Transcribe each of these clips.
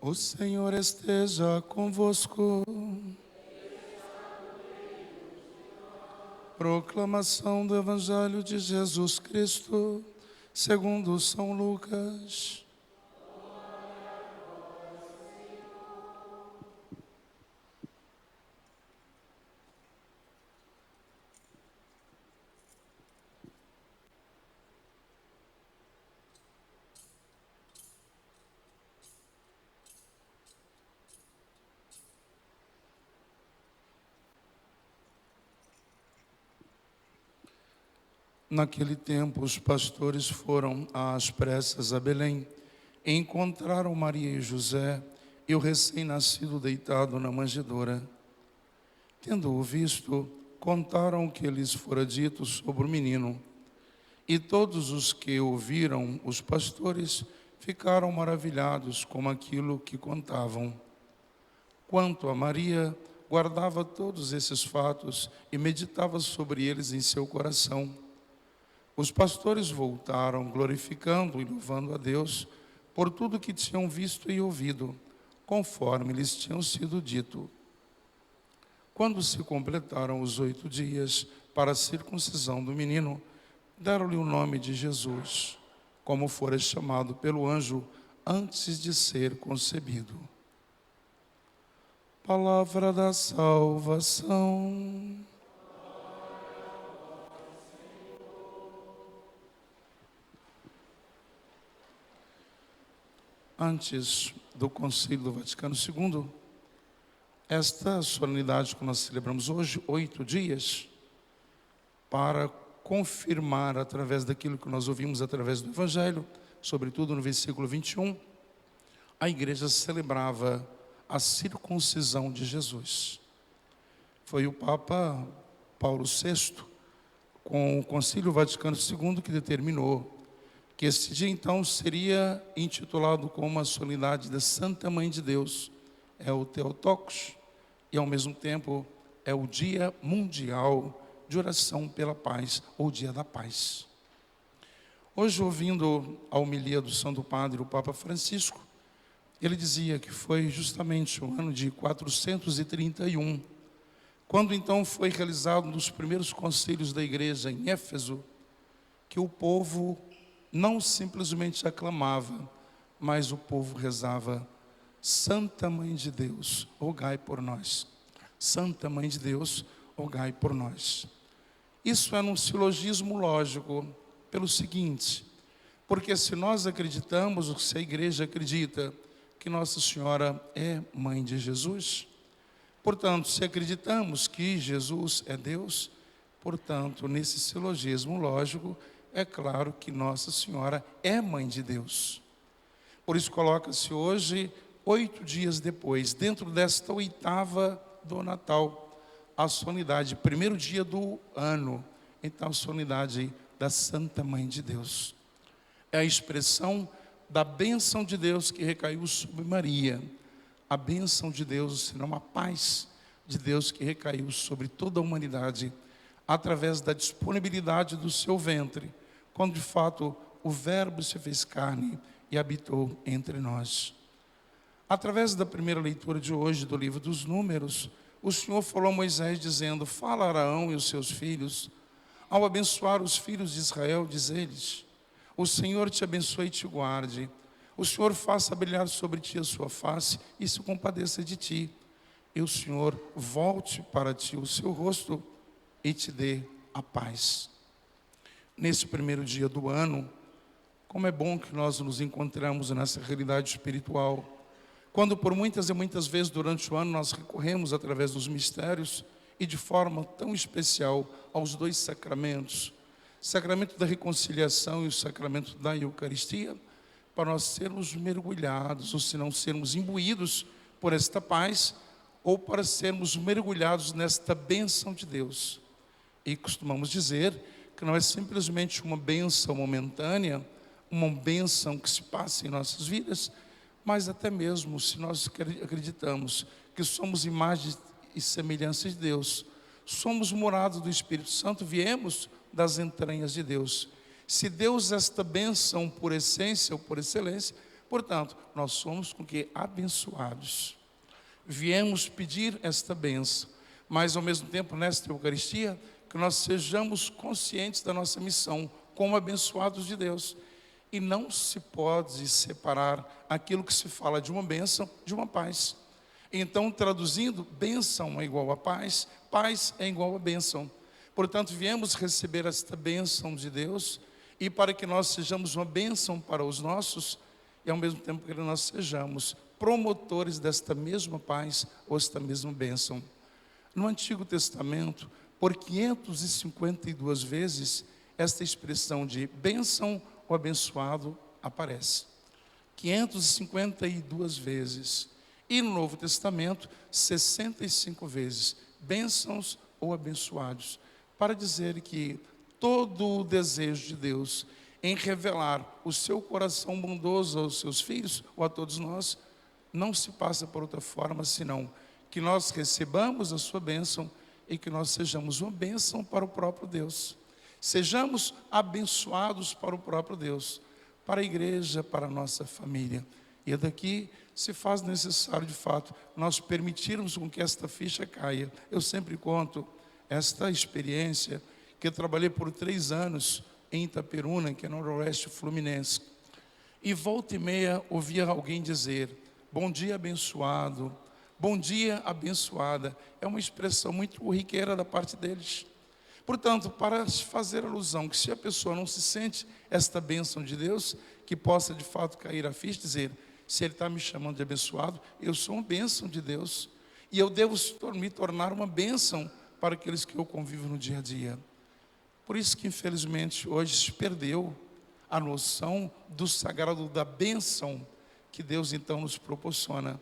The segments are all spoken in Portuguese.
O Senhor esteja convosco. Proclamação do Evangelho de Jesus Cristo, segundo São Lucas. Naquele tempo, os pastores foram às pressas a Belém e encontraram Maria e José e o recém-nascido deitado na manjedoura. Tendo-o visto, contaram o que lhes fora dito sobre o menino. E todos os que ouviram os pastores ficaram maravilhados com aquilo que contavam. Quanto a Maria, guardava todos esses fatos e meditava sobre eles em seu coração. Os pastores voltaram, glorificando e louvando a Deus por tudo que tinham visto e ouvido, conforme lhes tinham sido dito. Quando se completaram os 8 dias para a circuncisão do menino, deram-lhe o nome de Jesus, como fora chamado pelo anjo antes de ser concebido. Palavra da salvação. Antes do Concílio do Vaticano II, esta solenidade que nós celebramos hoje, 8 dias, para confirmar através daquilo que nós ouvimos através do Evangelho, sobretudo no versículo 21, a igreja celebrava a circuncisão de Jesus. Foi o Papa Paulo VI, com o Concílio Vaticano II, que determinou que esse dia então seria intitulado como a solenidade da Santa Mãe de Deus, é o Theotokos, e ao mesmo tempo é o Dia Mundial de Oração pela Paz, ou Dia da Paz. Hoje, ouvindo a homilia do Santo Padre, o Papa Francisco, ele dizia que foi justamente o ano de 431, quando então foi realizado um dos primeiros concílios da igreja em Éfeso, que o povo não simplesmente aclamava, mas o povo rezava: Santa Mãe de Deus, rogai por nós. Santa Mãe de Deus, rogai por nós. Isso é um silogismo lógico, pelo seguinte: porque se nós acreditamos, ou se a igreja acredita, que Nossa Senhora é Mãe de Jesus, portanto, se acreditamos que Jesus é Deus, portanto, nesse silogismo lógico, é claro que Nossa Senhora é Mãe de Deus. Por isso coloca-se hoje, 8 dias depois, dentro desta 8ª do Natal, a solenidade, primeiro dia do ano, então a solenidade da Santa Mãe de Deus. É a expressão da bênção de Deus que recaiu sobre Maria. A bênção de Deus, senão a paz de Deus que recaiu sobre toda a humanidade, através da disponibilidade do seu ventre, quando de fato o Verbo se fez carne e habitou entre nós. Através da primeira leitura de hoje do livro dos Números, o Senhor falou a Moisés dizendo: fala a Araão e os seus filhos, ao abençoar os filhos de Israel, diz-lhes: o Senhor te abençoe e te guarde, o Senhor faça brilhar sobre ti a sua face e se compadeça de ti, e o Senhor volte para ti o seu rosto e te dê a paz. Nesse primeiro dia do ano, como é bom que nós nos encontramos nessa realidade espiritual, quando por muitas e muitas vezes durante o ano nós recorremos através dos mistérios e de forma tão especial aos 2 sacramentos, o sacramento da reconciliação e o sacramento da Eucaristia, para nós sermos mergulhados, ou se não sermos imbuídos por esta paz, ou para sermos mergulhados nesta bênção de Deus. E costumamos dizer que não é simplesmente uma bênção momentânea, uma bênção que se passa em nossas vidas, mas até mesmo se nós acreditamos que somos imagem e semelhança de Deus, somos morados do Espírito Santo, viemos das entranhas de Deus. Se Deus é esta bênção por essência ou por excelência, Portanto, nós somos com que abençoados. Viemos pedir esta bênção, mas ao mesmo tempo, nesta Eucaristia, que nós sejamos conscientes da nossa missão como abençoados de Deus. E não se pode separar aquilo que se fala de uma bênção de uma paz. Então, traduzindo, bênção é igual a paz, paz é igual a bênção. Portanto, viemos receber esta bênção de Deus, e para que nós sejamos uma bênção para os nossos, e ao mesmo tempo que nós sejamos promotores desta mesma paz, ou esta mesma bênção. No Antigo Testamento, por 552 vezes, esta expressão de bênção ou abençoado aparece. 552 vezes. E no Novo Testamento, 65 vezes, bênçãos ou abençoados, para dizer que todo o desejo de Deus em revelar o seu coração bondoso aos seus filhos, ou a todos nós, não se passa por outra forma, senão que nós recebamos a sua bênção e que nós sejamos uma bênção para o próprio Deus. Sejamos abençoados para o próprio Deus, para a igreja, para a nossa família. E daqui se faz necessário, de fato, nós permitirmos com que esta ficha caia. Eu sempre conto esta experiência, que eu trabalhei por 3 anos em Itaperuna, que é no noroeste fluminense. E volta e meia ouvia alguém dizer, bom dia abençoado, bom dia abençoada. É uma expressão muito corriqueira da parte deles. Portanto, para fazer alusão que se a pessoa não se sente esta bênção de Deus, que possa de fato cair a ficha, dizer, se Ele está me chamando de abençoado, eu sou uma bênção de Deus. E eu devo me tornar uma bênção para aqueles que eu convivo no dia a dia. Por isso que infelizmente hoje se perdeu a noção do sagrado, da bênção que Deus então nos proporciona.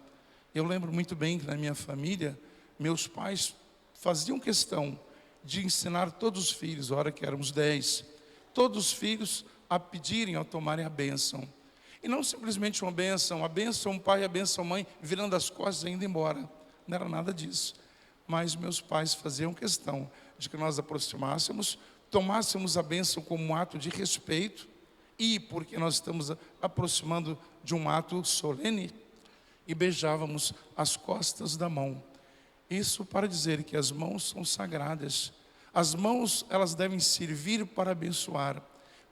Eu lembro muito bem que na minha família, meus pais faziam questão de ensinar todos os filhos, a hora que éramos 10, todos os filhos a pedirem, a tomarem a bênção. E não simplesmente uma bênção, a bênção pai, a bênção mãe, virando as costas e indo embora. Não era nada disso. Mas meus pais faziam questão de que nós aproximássemos, tomássemos a bênção como um ato de respeito, e porque nós estamos aproximando de um ato solene, e beijávamos as costas da mão. Isso para dizer que as mãos são sagradas. As mãos, elas devem servir para abençoar.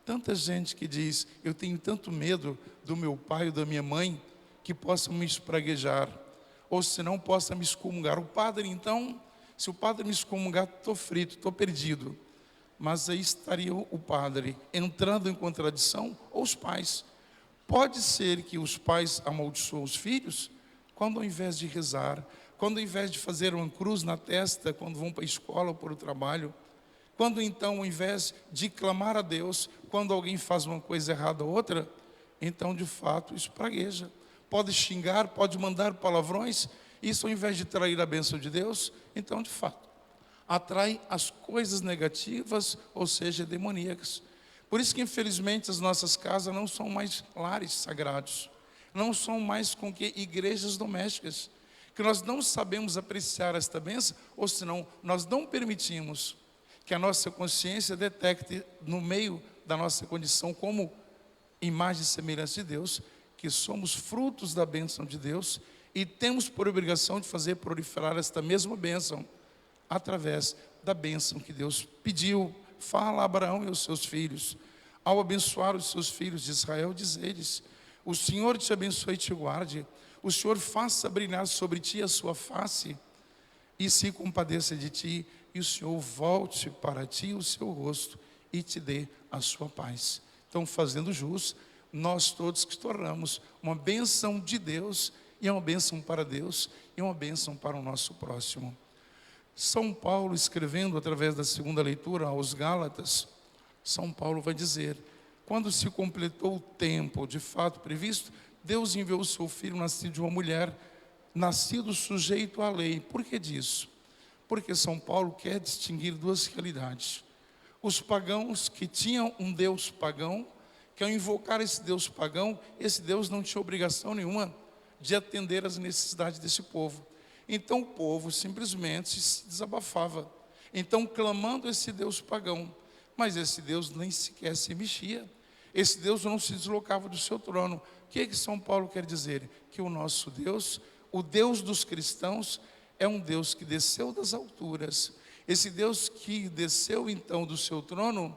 Tanta gente que diz, eu tenho tanto medo do meu pai ou da minha mãe, que possa me espraguejar, ou se não possa me excomungar. O padre então, se o padre me excomungar, estou frito, estou perdido. Mas aí estaria o padre entrando em contradição, ou os pais. Pode ser que os pais amaldiçoam os filhos, quando ao invés de rezar, quando ao invés de fazer uma cruz na testa, quando vão para a escola ou para o trabalho, quando então ao invés de clamar a Deus, quando alguém faz uma coisa errada ou outra, então de fato isso pragueja. Pode xingar, pode mandar palavrões, isso ao invés de trair a bênção de Deus, então de fato atrai as coisas negativas, ou seja, demoníacas. Por isso que infelizmente as nossas casas não são mais lares sagrados, não são mais com que igrejas domésticas, que nós não sabemos apreciar esta bênção, ou senão nós não permitimos que a nossa consciência detecte no meio da nossa condição como imagem e semelhança de Deus, que somos frutos da bênção de Deus e temos por obrigação de fazer proliferar esta mesma bênção através da bênção que Deus pediu. Fala a Abraão e aos seus filhos, ao abençoar os seus filhos de Israel, diz-lhes, o Senhor te abençoe e te guarde, o Senhor faça brilhar sobre ti a sua face e se compadeça de ti, e o Senhor volte para ti o seu rosto e te dê a sua paz. Então, fazendo jus, nós todos que tornamos uma bênção de Deus, e é uma bênção para Deus, e uma bênção para o nosso próximo. São Paulo, escrevendo através da segunda leitura aos Gálatas, São Paulo vai dizer, quando se completou o tempo de fato previsto, Deus enviou o seu filho nascido de uma mulher, nascido sujeito à lei. Por que disso? Porque São Paulo quer distinguir duas realidades. Os pagãos que tinham um Deus pagão, que ao invocar esse Deus pagão, esse Deus não tinha obrigação nenhuma de atender às necessidades desse povo. Então o povo simplesmente se desabafava. Então clamando esse Deus pagão, mas esse Deus nem sequer se mexia. Esse Deus não se deslocava do seu trono. O que é que São Paulo quer dizer? Que o nosso Deus, o Deus dos cristãos, é um Deus que desceu das alturas. Esse Deus que desceu então do seu trono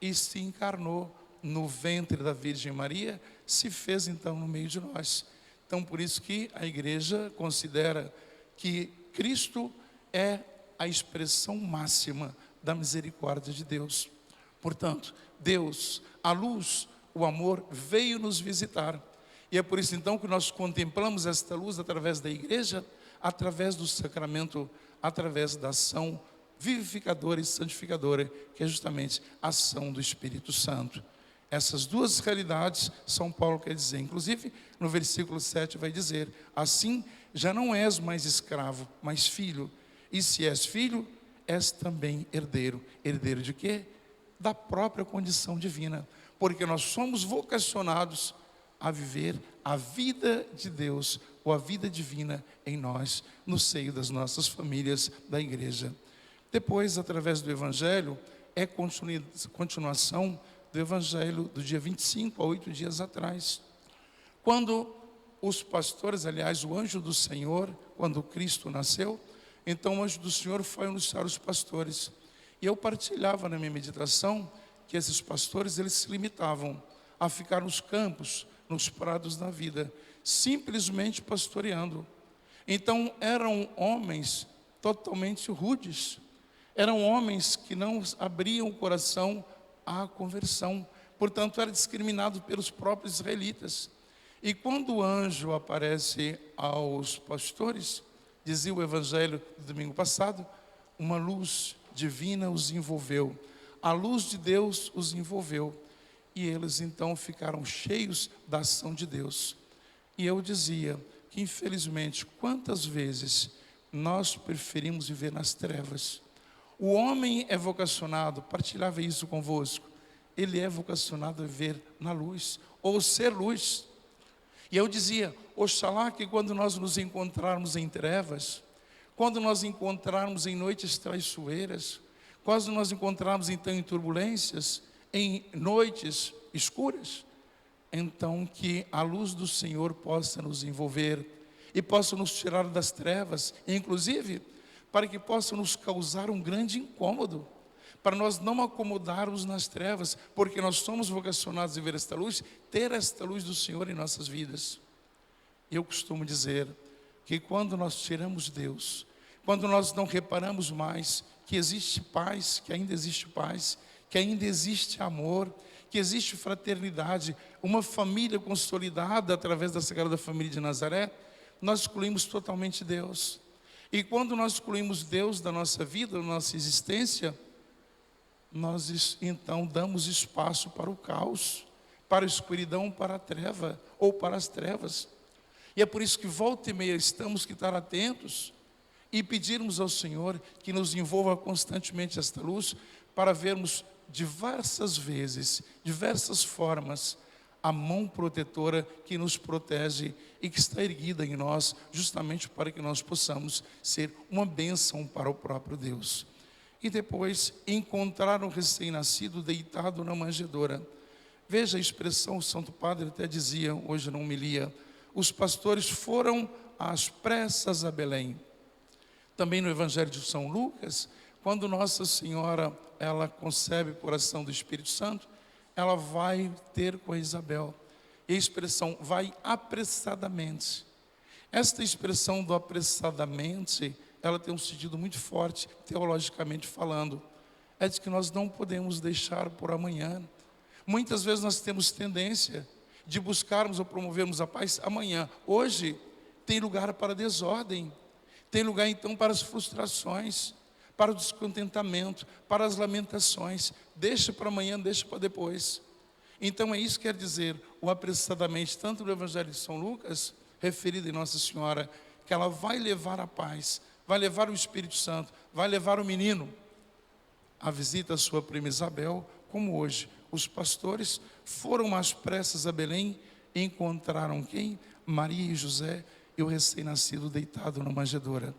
e se encarnou no ventre da Virgem Maria, se fez então no meio de nós. Então por isso que a igreja considera que Cristo é a expressão máxima da misericórdia de Deus. Portanto, Deus, a luz, o amor, veio nos visitar. E é por isso então que nós contemplamos esta luz através da igreja, através do sacramento, através da ação vivificadora e santificadora, que é justamente a ação do Espírito Santo. Essas duas realidades, São Paulo quer dizer, inclusive no versículo 7 vai dizer: assim já não és mais escravo, mas filho. E se és filho, és também herdeiro. Herdeiro de quê? Da própria condição divina. Porque nós somos vocacionados a viver a vida de Deus, ou a vida divina em nós, no seio das nossas famílias da igreja. Depois, através do Evangelho, é continuação do Evangelho do dia 25 a 8 dias atrás. Quando os pastores, aliás, o anjo do Senhor, quando Cristo nasceu, então o anjo do Senhor foi anunciar os pastores. E eu partilhava na minha meditação que esses pastores, eles se limitavam a ficar nos campos, nos prados da vida, simplesmente pastoreando. Então eram homens totalmente rudes, eram homens que não abriam o coração à conversão, portanto era discriminado pelos próprios israelitas. E quando o anjo aparece aos pastores, dizia o evangelho do domingo passado, uma luz divina os envolveu, a luz de Deus os envolveu, e eles então ficaram cheios da ação de Deus. E eu dizia que infelizmente quantas vezes nós preferimos viver nas trevas. O homem é vocacionado, partilhava isso convosco, ele é vocacionado a viver na luz, ou ser luz. E eu dizia, oxalá que quando nós nos encontrarmos em trevas, quando nós encontrarmos em noites traiçoeiras, quando nós encontrarmos então em turbulências, em noites escuras, então que a luz do Senhor possa nos envolver e possa nos tirar das trevas, inclusive para que possa nos causar um grande incômodo, para nós não acomodarmos nas trevas, porque nós somos vocacionados a ver esta luz, ter esta luz do Senhor em nossas vidas. Eu costumo dizer que quando nós tiramos Deus, quando nós não reparamos mais que existe paz, que ainda existe paz, que ainda existe amor, que existe fraternidade, uma família consolidada através da Sagrada Família de Nazaré, nós excluímos totalmente Deus. E quando nós excluímos Deus da nossa vida, da nossa existência, nós então damos espaço para o caos, para a escuridão, para a treva, ou para as trevas. E é por isso que volta e meia estamos que estar atentos e pedirmos ao Senhor que nos envolva constantemente esta luz, para vermos diversas vezes, diversas formas, a mão protetora que nos protege e que está erguida em nós, justamente para que nós possamos ser uma bênção para o próprio Deus. E depois encontrar um recém-nascido deitado na manjedoura. Veja a expressão, o Santo Padre até dizia hoje na homilia, os pastores foram às pressas a Belém. Também no Evangelho de São Lucas, quando Nossa Senhora, ela concebe por ação do Espírito Santo, ela vai ter com a Isabel. E a expressão vai apressadamente. Esta expressão do apressadamente, ela tem um sentido muito forte, teologicamente falando. É de que nós não podemos deixar por amanhã. Muitas vezes nós temos tendência de buscarmos ou promovermos a paz amanhã. Hoje tem lugar para a desordem. Tem lugar então para as frustrações, para o descontentamento, para as lamentações. Deixa para amanhã, deixa para depois. Então é isso que quer dizer o apressadamente, tanto no Evangelho de São Lucas, referido em Nossa Senhora, que ela vai levar a paz, vai levar o Espírito Santo, vai levar o menino. A visita à sua prima Isabel, como hoje, os pastores foram às pressas a Belém e encontraram quem? Maria e José e o recém-nascido deitado na manjedoura.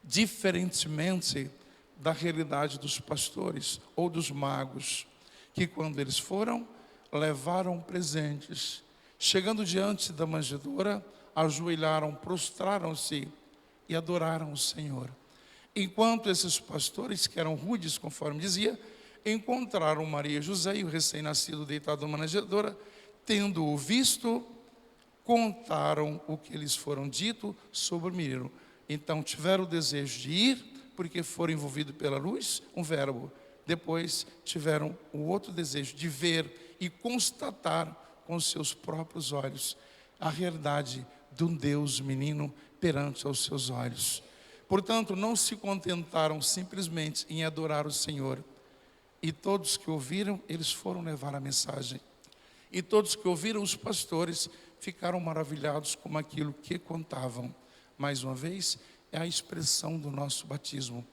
Diferentemente da realidade dos pastores ou dos magos, que quando eles foram, levaram presentes. Chegando diante da manjedoura, ajoelharam, prostraram-se e adoraram o Senhor. Enquanto esses pastores, que eram rudes, conforme dizia, encontraram Maria e José e o recém-nascido deitado numa manjedoura, tendo-o visto, contaram o que lhes foram dito sobre o menino. Então tiveram o desejo de ir, porque foram envolvidos pela luz, um verbo. Depois tiveram o outro desejo de ver e constatar com os seus próprios olhos a realidade de um Deus menino perante aos seus olhos. Portanto, não se contentaram simplesmente em adorar o Senhor. E todos que ouviram, eles foram levar a mensagem. E todos que ouviram, os pastores, ficaram maravilhados com aquilo que contavam. Mais uma vez, é a expressão do nosso batismo.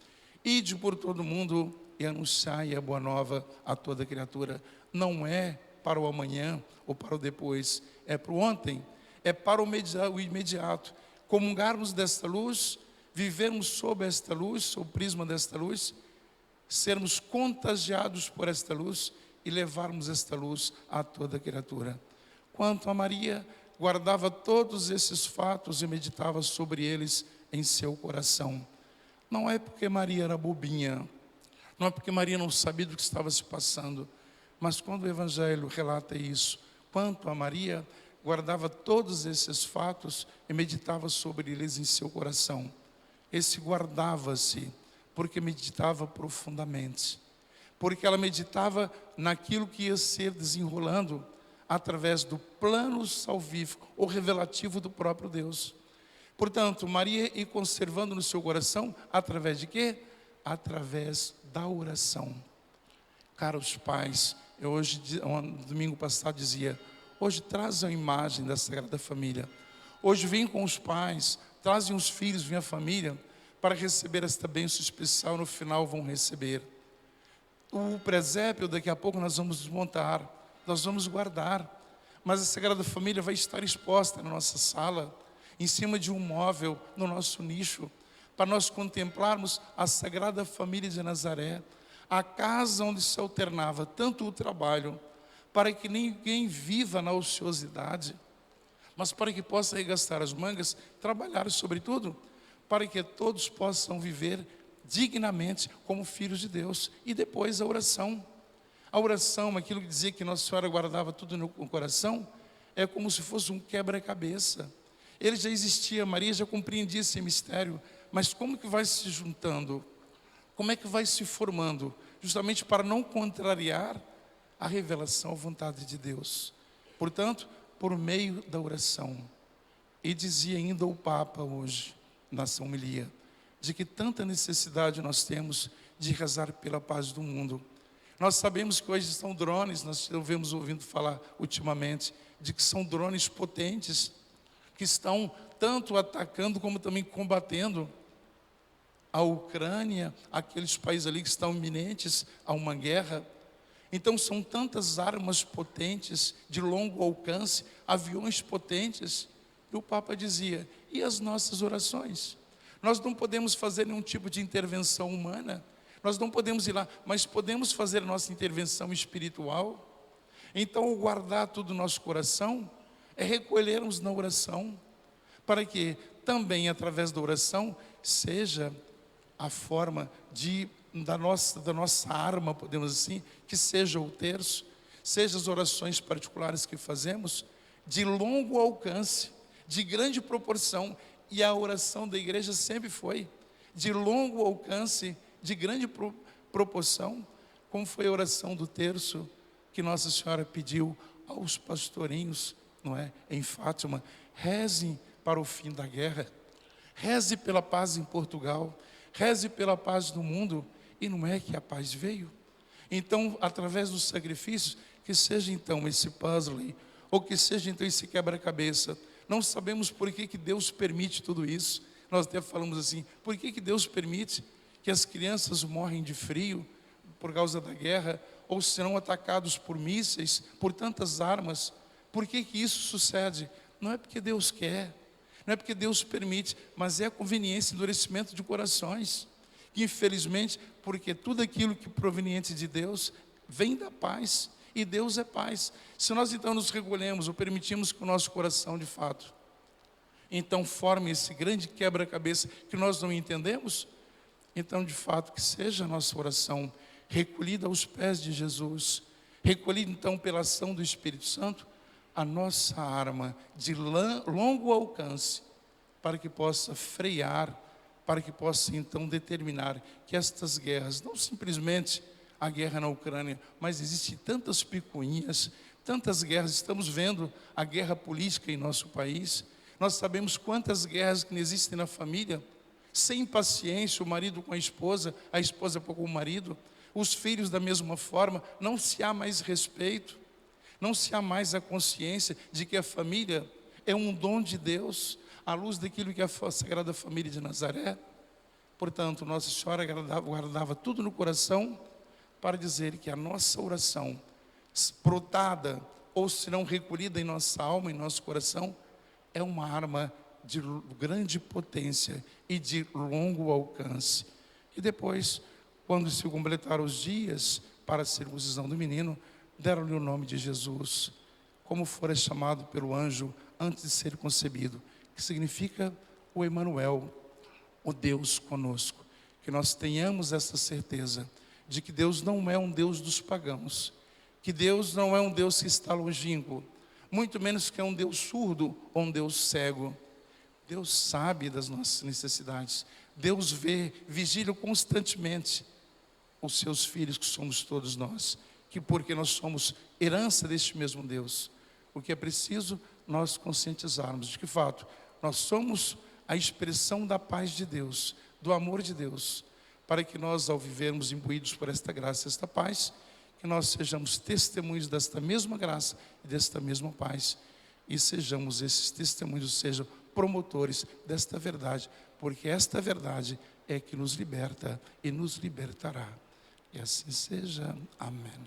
Ide por todo mundo e anunciai a boa nova a toda criatura. Não é para o amanhã ou para o depois, é para o ontem, é para o imediato. Comungarmos desta luz, vivermos sob esta luz, sob o prisma desta luz, sermos contagiados por esta luz e levarmos esta luz a toda criatura. Quanto a Maria, guardava todos esses fatos e meditava sobre eles em seu coração. Não é porque Maria era bobinha, não é porque Maria não sabia do que estava se passando, mas quando o Evangelho relata isso, quanto a Maria, guardava todos esses fatos e meditava sobre eles em seu coração. Esse guardava-se porque meditava profundamente, porque ela meditava naquilo que ia ser desenrolando através do plano salvífico ou revelativo do próprio Deus. Portanto, Maria ia conservando no seu coração, através de quê? Através da oração. Caros pais, eu hoje, domingo passado dizia, hoje trazem a imagem da Sagrada Família. Hoje vem com os pais, trazem os filhos, vem a família, para receber esta bênção especial, no final vão receber. O presépio, daqui a pouco nós vamos desmontar, nós vamos guardar, mas a Sagrada Família vai estar exposta na nossa sala, em cima de um móvel, no nosso nicho, para nós contemplarmos a Sagrada Família de Nazaré, a casa onde se alternava tanto o trabalho, para que ninguém viva na ociosidade, mas para que possa arregaçar as mangas, trabalhar sobretudo, para que todos possam viver dignamente como filhos de Deus. E depois a oração. A oração, aquilo que dizia que Nossa Senhora guardava tudo no coração, é como se fosse um quebra-cabeça. Ele já existia, Maria já compreendia esse mistério, mas como que vai se juntando? Como é que vai se formando? Justamente para não contrariar a revelação, a vontade de Deus. Portanto, por meio da oração. E dizia ainda o Papa hoje, nessa homilia, de que tanta necessidade nós temos de rezar pela paz do mundo. Nós sabemos que hoje são drones, nós estivemos ouvindo falar ultimamente, de que são drones potentes, que estão tanto atacando como também combatendo a Ucrânia, aqueles países ali que estão iminentes a uma guerra. Então são tantas armas potentes, de longo alcance, aviões potentes. E o Papa dizia, e as nossas orações? Nós não podemos fazer nenhum tipo de intervenção humana, nós não podemos ir lá, mas podemos fazer a nossa intervenção espiritual. Então o guardar tudo no nosso coração é recolhermos na oração, para que também através da oração seja a forma da nossa arma, podemos assim, que seja o terço, seja as orações particulares que fazemos, de longo alcance, de grande proporção, e a oração da igreja sempre foi de longo alcance, de grande proporção, como foi a oração do terço que Nossa Senhora pediu aos pastorinhos, não é, em Fátima: rezem para o fim da guerra, reze pela paz em Portugal, reze pela paz no mundo. E não é que a paz veio? Então, através dos sacrifícios, que seja então esse puzzle, ou que seja então esse quebra-cabeça. Não sabemos por que Deus permite tudo isso. Nós até falamos assim, por que Deus permite que as crianças morrem de frio por causa da guerra, ou serão atacados por mísseis, por tantas armas? Por que isso sucede? Não é porque Deus quer, não é porque Deus permite, mas é a conveniência e endurecimento de corações. Infelizmente, porque tudo aquilo que é proveniente de Deus vem da paz, e Deus é paz. Se nós então nos recolhemos ou permitimos que o nosso coração de fato então forme esse grande quebra-cabeça que nós não entendemos, então de fato que seja a nossa oração recolhida aos pés de Jesus, recolhida então pela ação do Espírito Santo, a nossa arma de longo alcance, para que possa frear, para que possa então determinar que estas guerras, não simplesmente a guerra na Ucrânia, mas existem tantas picuinhas, tantas guerras. Estamos vendo a guerra política em nosso país, nós sabemos quantas guerras que existem na família, sem paciência, o marido com a esposa com o marido, os filhos da mesma forma, não se há mais respeito, não se há mais a consciência de que a família é um dom de Deus, à luz daquilo que é a Sagrada Família de Nazaré. Portanto, Nossa Senhora guardava tudo no coração para dizer que a nossa oração, brotada ou se não recolhida em nossa alma, em nosso coração, é uma arma de grande potência e de longo alcance. E depois, quando se completaram os dias para a circuncisão do menino, deram-lhe o nome de Jesus, como fora chamado pelo anjo antes de ser concebido, que significa o Emanuel, o Deus conosco. Que nós tenhamos essa certeza de que Deus não é um Deus dos pagãos, que Deus não é um Deus que está longínquo, muito menos que é um Deus surdo ou um Deus cego. Deus sabe das nossas necessidades, Deus vê, vigila constantemente os seus filhos, que somos todos nós, que porque nós somos herança deste mesmo Deus, o que é preciso nós conscientizarmos de que fato nós somos a expressão da paz de Deus, do amor de Deus, para que nós, ao vivermos imbuídos por esta graça, esta paz, que nós sejamos testemunhos desta mesma graça e desta mesma paz, e sejamos esses testemunhos, sejam promotores desta verdade, porque esta verdade é que nos liberta e nos libertará. E assim seja. Amém.